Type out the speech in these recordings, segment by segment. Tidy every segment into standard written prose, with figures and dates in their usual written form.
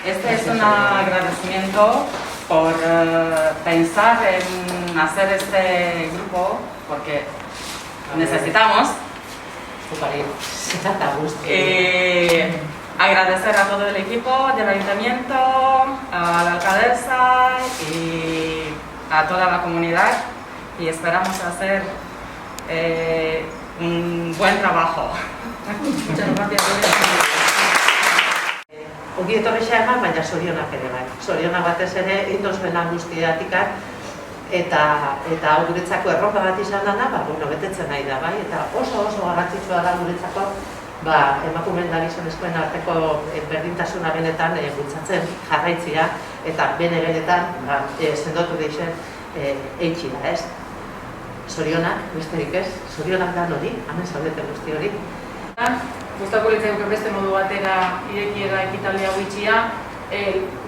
Este es un agradecimiento por pensar en hacer este grupo, porque necesitamos. Agradecer a todo el equipo del ayuntamiento, a la alcaldesa y a toda la comunidad, y esperamos hacer un buen trabajo. Muchas gracias. Ongi etorria eman, baina zorionak ere bai. Zorionak batez ere indosmena guztiatik eta hau guretzako erronka bat izan dena, betetzen nahi da bai, eta oso garrantzitsua da guretzako emakumeen eta gizonezkoen arteko berdintasuna benetan bultzatzen jarraitzea eta benetan sendotu deixen eitsi da, ez? Zorionak, besterik ez, zorionak da hori, hemen zaudeten guzti hori. Gustatuko litzaizuke beste modu batera irekiera ekitaldi hau itxia,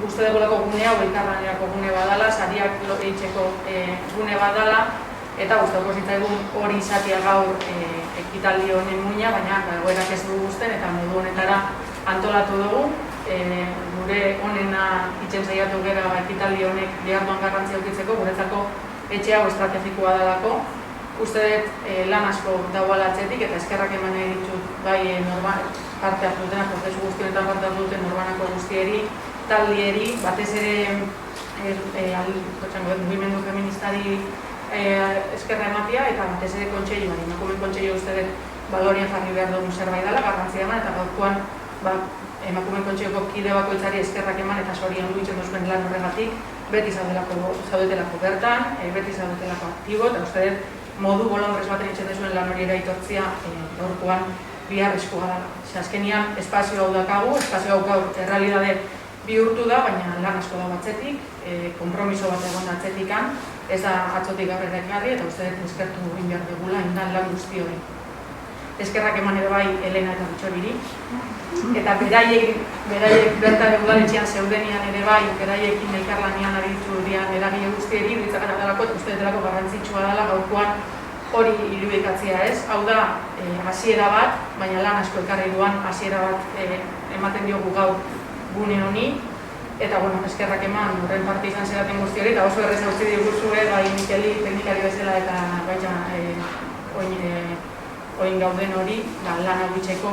uste dugulako gune hau elkarlanerako gune badala, sariak eitzeko gune badala, eta gustatuko zitzaigun hori izatea gaur ekitaldi honen muina, baina egoerak ez dugu gusten eta modu honetara antolatu dugu. Gure honena itzen saiatu gera ekitaldi honek behar garrantzia edukitzeko, guretzako etxe hau estrategikoa dalako. Uste dut lan asko dagoela atzetik eta eskerrak eman nahi ditut bai parte hartu dutenak, prozesu guztionetan parte hartu duten norbanako guztieri, taldieri, batez ere mugimendu feministari eskerra ematea eta batez ere kontseiluan, emakumeen kontseilu uste dut balorian jarri behar dugun zerbait dela, garrantzia eman eta gaurkoan emakumeen kontseiluko kide bakoitzari eskerrak eman eta zorion duitzen duzuen lan horregatik, beti zaudetelako bertan, beti zaudetelako aktibo eta uste dut modu bolondrez baten itxeten zuen lan hori aitortzea gaurkoan biharrezkoa da. Azkenian, espazio hau dakagu, espazio hau gaur errealidade bihurtu da, baina lan asko da batzetik, konpromiso bat egon da atzetikan, ez da atzotik aurrera ekarri eta uste dut eskertu egin behar dugula indan lan guzti hori. Eskerrak eman ere bai Elena eta Bitxoriri, eta beraiek bertan udaletxean zeudenian ere bai, beraiekin elkarlanean aritu dian eragile guztieri, ditzakan adalako eta uste delako garrantzitsua dela gaurkoan hori irudikatzea ez. Hau da, hasiera bat, baina lan asko ekarri duan hasiera bat ematen diogu gaur gune honi, eta eskerrak eman horren parte izan zeraten guzti hori, eta oso errez hautzi diguzue, bai Mikeli teknikari bezala eta baita oin gauden hori, lan abitzeko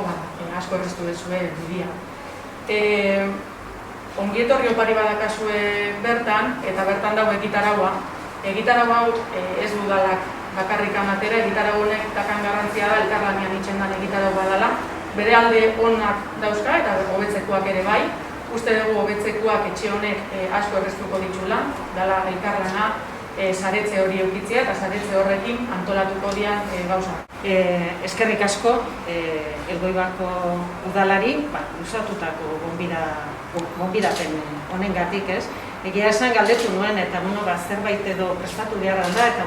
asko erreztu dezue bidea. Ongietorri opari badakazue bertan, eta bertan dago egitaragua. Egitaragua hau ez dudalak bakarrik amatera, egitaragua honek takan garrantzia da, elkarlanean itxendan egitaragua dela. Bere alde onak dauzka eta hobetzekoak ere bai. Uste dugu hobetzekoak etxe honek asko erreztuko ditxula, dela elkarlana, saretze hori eukitzea eta saretze horrekin antolatuko dian gauza. Eskerrik asko Elgoibarko udalari, luzatutako gonbidapen honengatik, ez? Egia esan galdetu nuen eta zerbait edo prestatu behar da eta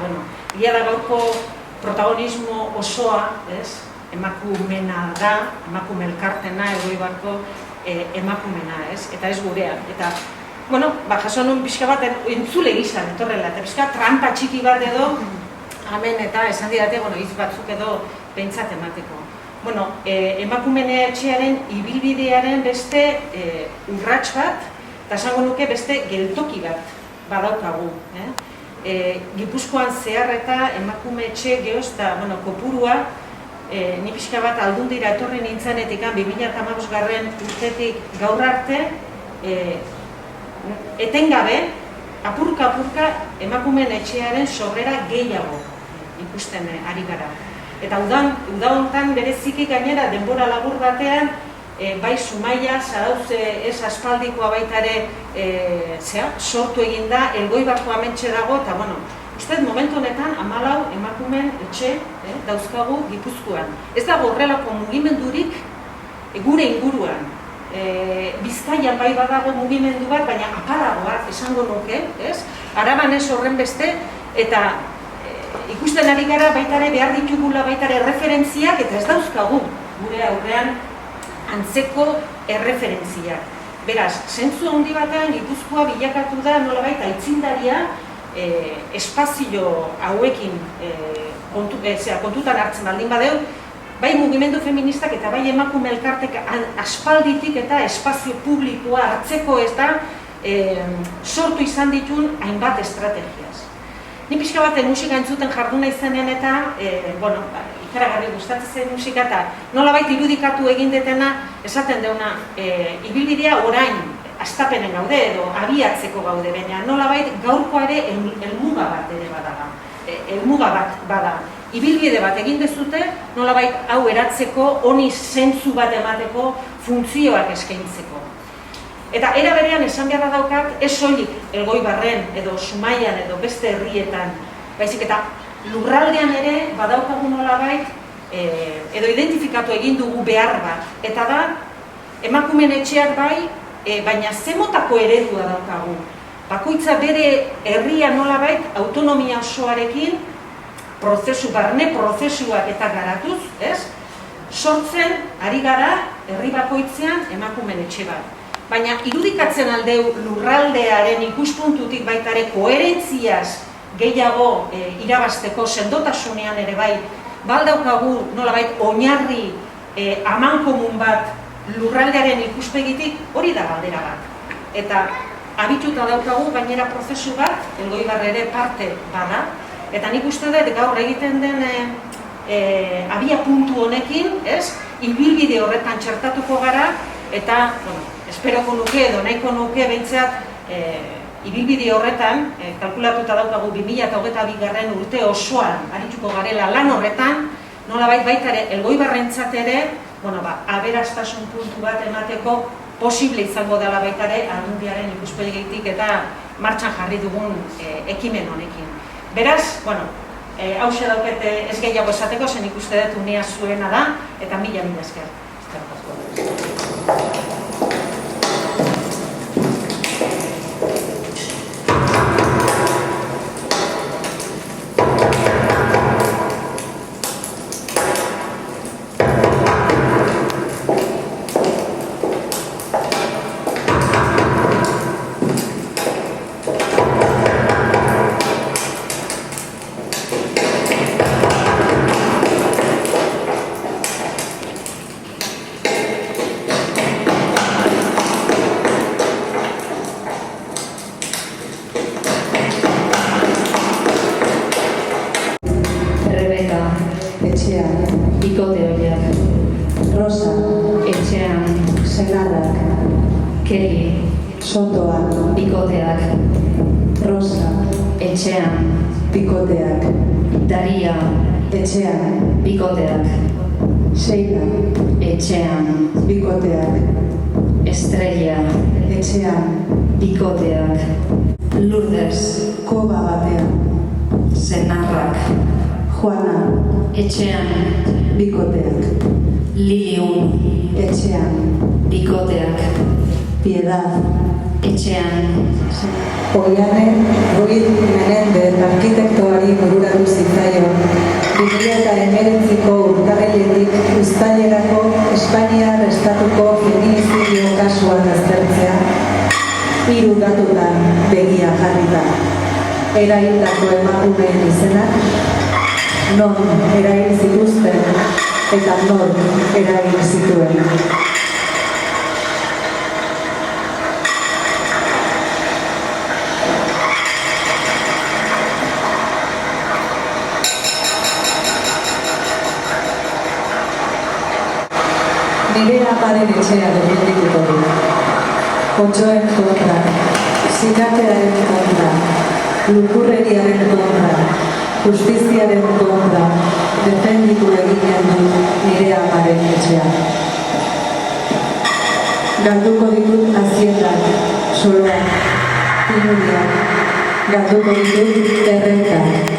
egia da gaurko protagonismo osoa, ez? Emakumena da, emakume elkartena Elgoibarko emakumena, ez? Eta ez gurean. Eta jaso nun pixka bat entzule gizan, etorrela, eta pixka trampa txiki bat edo, hemen eta esan didate, hitz batzuk edo pentsat emateko. Emakumeen etxearen ibilbidearen beste urrats bat, eta esango nuke beste geltoki bat badaukagu. Gipuzkoan zehar eta emakume etxe gehoz eta kopurua, ni pixka bat aldundira etorri nintzenetik 2015 urtetik gaur arte, etengabe, apurka emakumeen etxearen sobrera gehiago ikusten ari gara. Eta uda honetan bereziki gainera denbora labur batean, bai Zumaia, Zarauze ez aspaldikoa baita ere sortu egin da, Elgoibarko amentxe dago, eta uste momentu honetan 14 emakumeen etxe dauzkagu Gipuzkoan. Ez dago horrelako mugimendurik gure inguruan. Bizkaian bai badago mugimendu bat, baina apalagoak esango nuke, ez? Araban ez horren beste, eta ikusten ari gara baitare behar ditugula baitare referentziak, eta ez dauzkagu gure aurrean antzeko erreferentziak. Beraz, zentzu handi batean Gipuzkoa bilakatu da nolabait aitzindaria espazio hauekin kontutan hartzen baldin badeu, bai mugimendu feministak eta bai emakume elkartek aspalditik eta espazio publikoa hartzeko ez da sortu izan ditun hainbat estrategiaz. Ni pixka bat musika entzuten jarduna izenean eta, ikaragarri gustatzen zen musika eta nolabait irudikatu egin detena esaten deuna ibilbidea orain astapenen gaude edo abiatzeko gaude, baina nolabait gaurkoa ere helmuga bat ere bada. Helmuga bat bada. Ibilbide bat egin dezute, nolabait hau eratzeko, honi zentzu bat emateko, funtzioak eskaintzeko. Eta era berean esan beharra daukat, ez soilik Elgoibarren edo Zumaian edo beste herrietan, baizik eta lurraldean ere badaukagu nolabait edo identifikatu egin dugu behar bat. Eta da, emakumeen etxeak bai, baina zemotako eredua daukagu. Bakoitza bere herria nolabait autonomia osoarekin barne prozesuak eta garatuz, sortzen ari gara herri bakoitzean emakumeen etxe bat. Baina irudikatzen aldeu lurraldearen ikuspuntutik baitare koherentziaz gehiago irabazteko sendotasunean ere bai, baldaukagu nolabait oinarri amankomun bat lurraldearen ikuspegitik hori da galdera bat. Eta abituta daukagu gainera prozesu bat, Elgoibar ere parte bada, eta nik uste dut gaur egiten den abia puntu honekin, ibilbide horretan txertatuko gara, eta, esperoko nuke edo nahiko nuke behintzat ibilbide horretan, kalkulatuta daukagu 2022 urte osoan arituko garela lan horretan, nolabait baita ere Elgoibarrentzat ere, aberastasun puntu bat emateko posible izango dela baita ere Aldundiaren ikuspegitik eta martxan jarri dugun ekimen honekin. Beraz, hauxe daukete ez gehiago esateko, zen ikuste dut unea zuena da, eta mila esker. Etxean, bikoteak. Liliun, etxean, bikoteak. Piedad, etxean. Oiane Ruiz Menendez arkitektoari bururatu zitzaion 2019ko urtarriletik uztailerako Espainiar estatuko feminizio kasuan aztertzea, 3 datutan begia jarrita. Erahildako emakumeen izenak, non erahil zituzten eta non erahil zituen. Nire amaren etxea defendituko du. Otsoen kontra, sinakearen kontra, lukurreriaren kontra, justiziaren kontra, defenditu egiten du nire amaren etxea. Galduko ditut azietak, soloak, pinuriak, galduko ditut errenkak,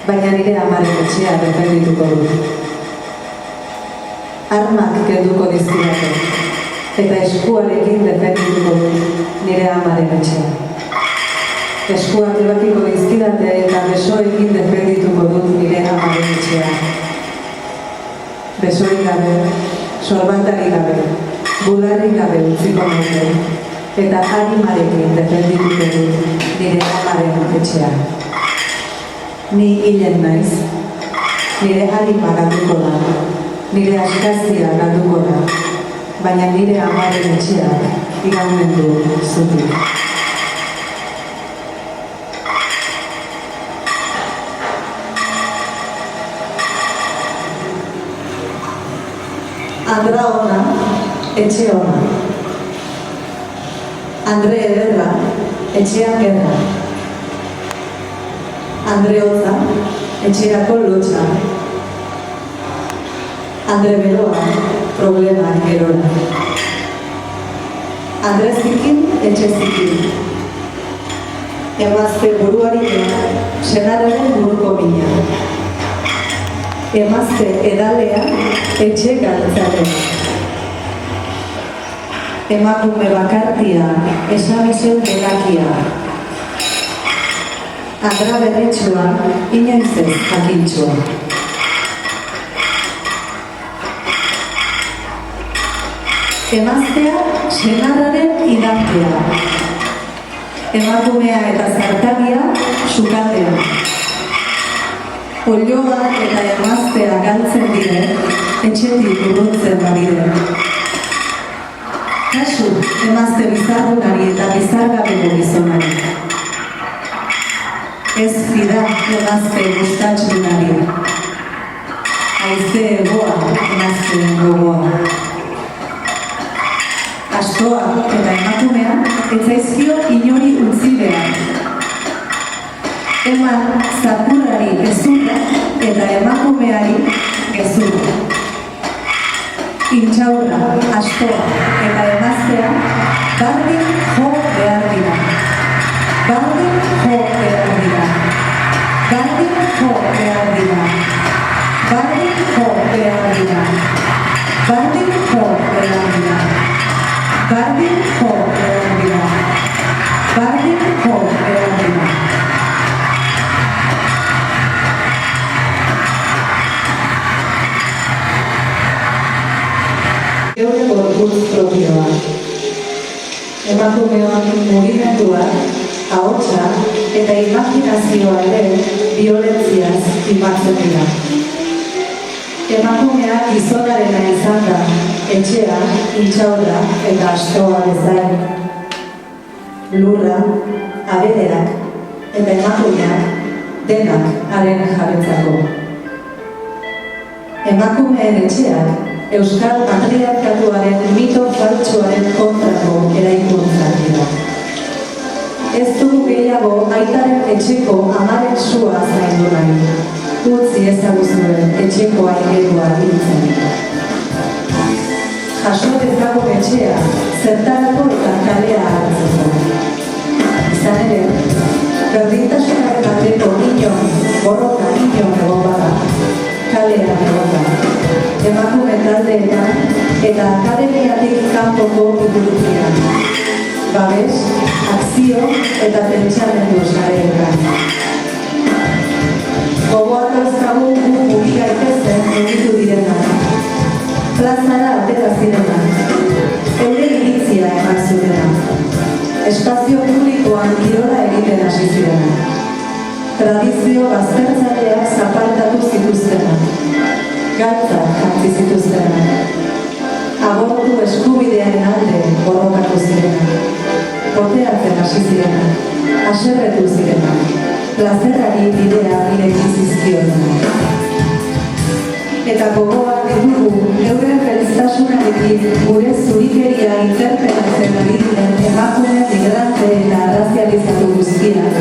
baina nire amaren etxea defendituko du. Armak kenduko dizkidate, eta eskuarekin defendituko dut nire amaren etxea. Eskuak ebakiko dizkidate eta besoekin defendituko dut nire amaren etxea. Besorik gabe, sorbantarik gabe, bularrik gabe utziko nuke, eta animarekin defendituko dut nire amaren etxea. Ni hilen naiz, nire harima galduko da. nire askazia galduko da, baina nire amaren etxeak iraunen du zutik. Andra ona, etxe ona. Andre ederra, etxean gerra. Andre hotza, etxeako lotxa. Andre beroa, problema gerora. Andre zikin, etxe zikin. Emazte buruari senarraren buruko mina. Emazte edalea, etxe galtzaren. Emakume bakartia, esabizeu delakia. Andra berretxua, inoiz ez jakintxua. Emaztea, senarraren idantea. Emakumea eta zartagia, sukaldea. Olioa eta emaztea galtzen dire, etxetik urruntzen badire. Kasu, emazte bizarrunari eta bizargabeko gizonari. Ez fida emazte gustatxunari. Haize egoa emazte gogoa. Astoa eta emakumea ez zaizkio inori utzi behar. Eman zakurrari gezurra eta emakumeari gezurra. Intxaurra, astoa eta emaztea bardin jo behar dira. Bardin jo behar dira. Bardin jo behar dira. Bardin jo behar dira. Bardin jo behar dira. Bardin jo behar dira. Bardin jo behar dira. Geure gorputz propioa. Emakumeon mugimendua, ahotsa eta imaginazioa ere biolentziaz imatzen dira. Emakumea gizonarena izan da, etxea, intxaurra eta astoa bezain. Lurra, abeleak eta emakumeak denak haren jabetzako. Emakumeen etxeak Euskal Patriarkatuaren mito faltsuaren kontrako eraikuntzak dira. Ez dugu gehiago aitaren etxeko amaren sua zaindu nahi. Utzi ezaguzuen etxeko aigerua hiltzen. Jaso dezagun etxea, zertarako eta kalea hartzeko. Izan ere, berdintasunaren aldeko inon, borroka inon egon bada, kalea egon da. Emakume taldeetan eta akademiatik kanpoko ikurrian. Babes, akzio eta pentsamendu sareetan. Gogoak dauzkagu gu mugi gaitezen mugitu direnak. Plazara atera zirenak. Euren iritzia eman zutenak. Espazio publikoan kirola egiten hasi zirenak. Tradizio baztertzaileak zapaltatu zituztenak. Galtzak jantzi zituztenak. Abortu eskubidearen alde borrokatu zirenak. Poteatzen hasi zirenak. Haserretu zirenak. Plazerari bidea ireki zizkionak. Eta gogoak ditugu euren feliztasunarekin gure zurikeria interpelatzen ari diren emakume migrante eta arrazializatu guztiak.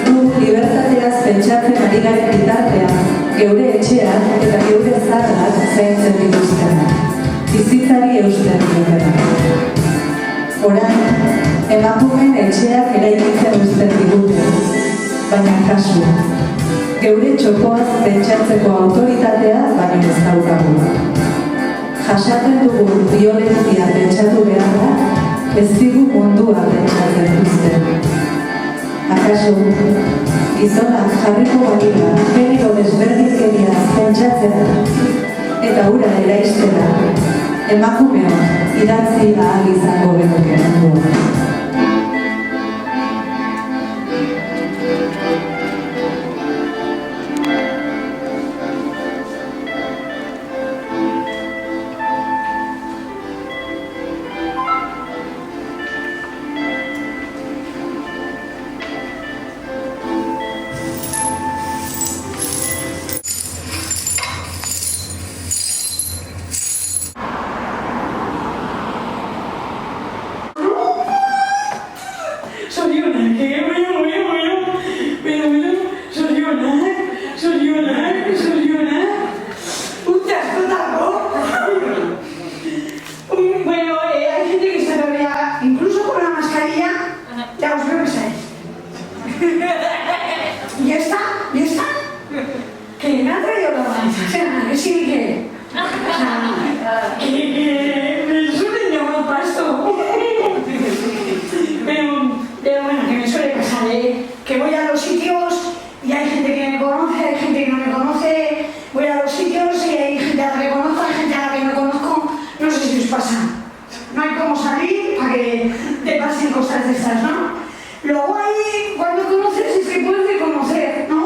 Gu libertateaz pentsatzen ari garen bitartean, geure etxeak eta geure zarrak zaintzen dituztenak. Bizitzari eusten diotenak. Orain, emakumeen etxeak eraikitzen uzten digute, baina kasu. Geure txokoaz pentsatzeko autoritatea baino ez daukagu. Jasaten dugu violentzia pentsatu behar da, ez digu mundua pentsatzen uzten. Akaso, gizonak jarriko balira, genero desberdinkeria pentsatzen eta hura eraistera, emakumeok idatzi ahal izango genuke mundua. te pasen cosas de esas, ¿no? Lo guay cuando conoces es que puedes reconocer, ¿no?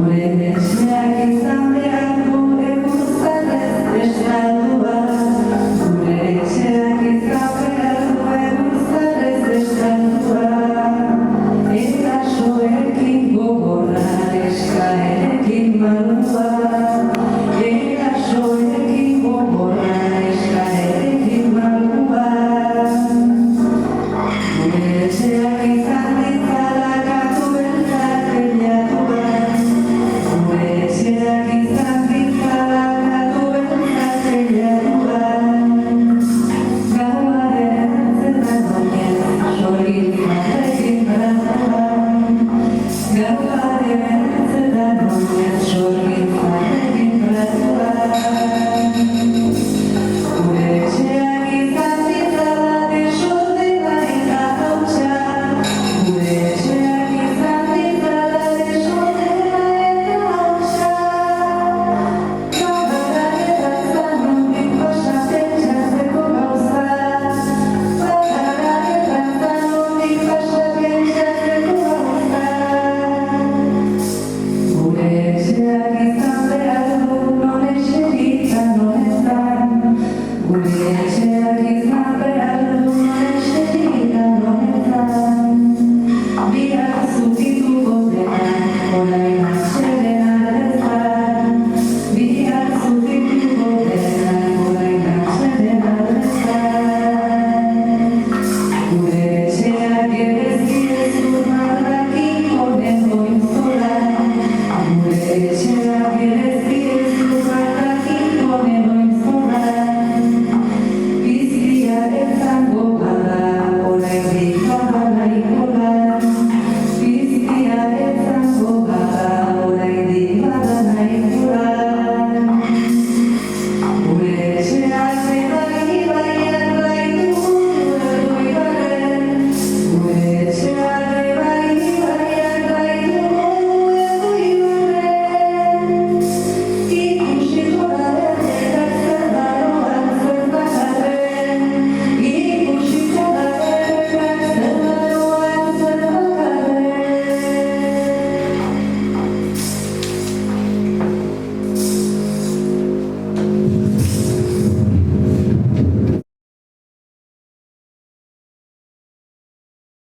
When